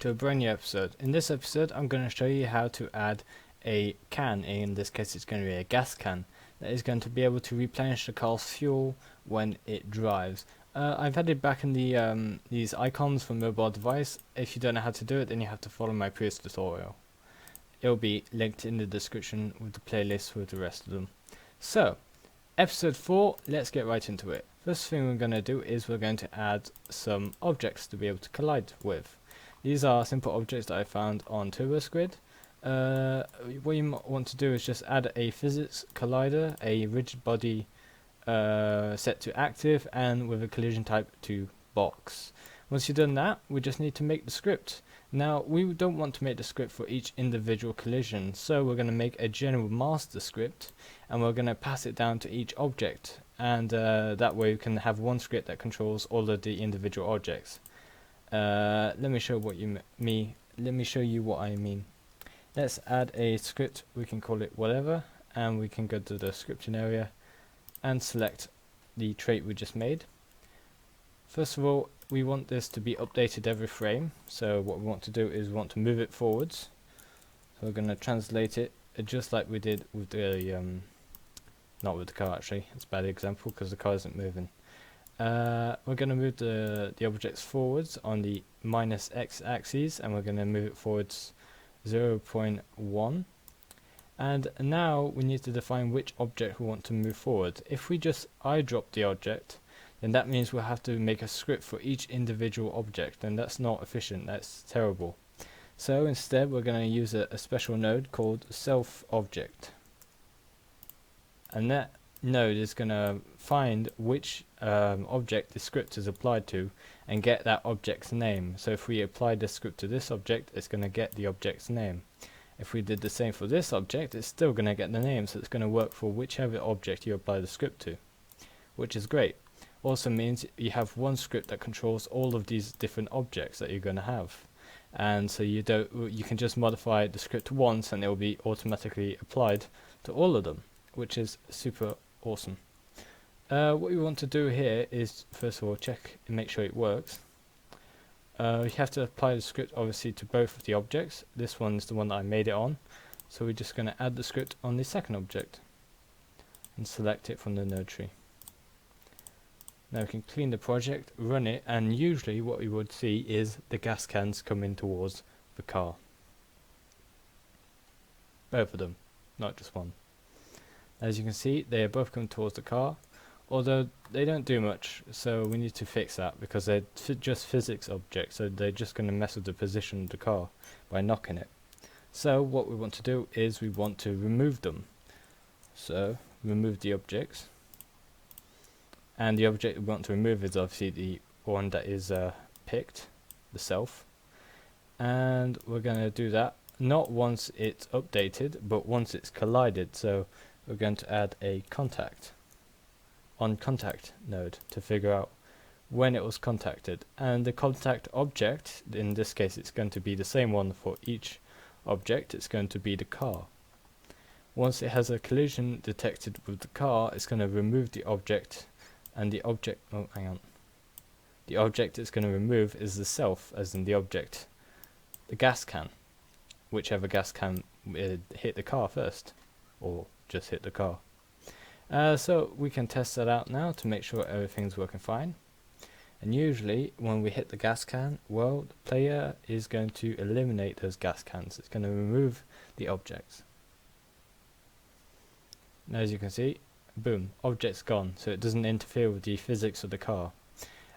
to a brand new episode. In this episode I'm going to show you how to add a can, in this case it's going to be a gas can, that is going to be able to replenish the car's fuel when it drives. I've added back in the these icons for mobile device. If you don't know how to do it, then you have to follow my previous tutorial. It'll be linked in the description with the playlist with the rest of them. So, episode 4, let's get right into it. First thing we're going to do is we're going to add some objects to be able to collide with. These are simple objects that I found on TurboSquid. What you might want to do is just add a physics collider, a rigid body set to active, and with a collision type to box. Once you've done that, we just need to make the script. Now, we don't want to make the script for each individual collision, so we're going to make a general master script, and we're going to pass it down to each object, and that way we can have one script that controls all of the individual objects. Let me show you what I mean. Let's add a script. We can call it whatever, and we can go to the scripting area and select the trait we just made. First of all, we want this to be updated every frame, so what we want to do is we want to move it forwards. So we're going to translate it just like we did with the not with the car, actually, it's a bad example because the car isn't moving. We're going to move the objects forwards on the -x axis, and we're going to move it forwards 0.1. And now we need to define which object we want to move forward. If we just drop the object, then that means we'll have to make a script for each individual object, and that's not efficient, that's terrible. So instead we're going to use a special node called self object, and that node is going to find which object the script is applied to and get that object's name. So if we apply the script to this object, it's going to get the object's name. If we did the same for this object, it's still going to get the name, so it's going to work for whichever object you apply the script to, which is great. Also means you have one script that controls all of these different objects that you're going to have, and so you can just modify the script once and it will be automatically applied to all of them, which is super awesome. What we want to do here is first of all check and make sure it works. You have to apply the script obviously to both of the objects. This one is the one that I made it on, so we're just going to add the script on the second object and select it from the node tree. Now we can clean the project, run it, and usually what we would see is the gas cans coming towards the car. Both of them, not just one. As you can see, they are both coming towards the car, although they don't do much, so we need to fix that because they're just physics objects, so they're just going to mess with the position of the car by knocking it. So what we want to do is we want to remove them. So remove the objects. And the object we want to remove is obviously the one that is picked, the self. And we're going to do that not once it's updated, but once it's collided. So we're going to add a contact on contact node to figure out when it was contacted. And the contact object, in this case it's going to be the same one for each object, it's going to be the car. Once it has a collision detected with the car, it's going to remove the object. And the object, the object it's going to remove is the self, as in the object, the gas can, whichever gas can hit the car first, or just hit the car. So we can test that out now to make sure everything's working fine. And usually when we hit the gas can, well, the player is going to eliminate those gas cans. It's going to remove the objects. Now as you can see, boom, object's gone, so it doesn't interfere with the physics of the car.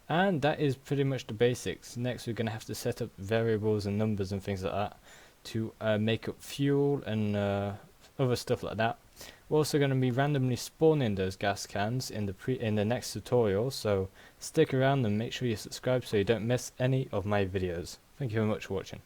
And that is pretty much the basics. Next we're going to have to set up variables and numbers and things like that to make up fuel and other stuff like that. We're also going to be randomly spawning those gas cans in the next tutorial, so stick around and make sure you subscribe so you don't miss any of my videos. Thank you very much for watching.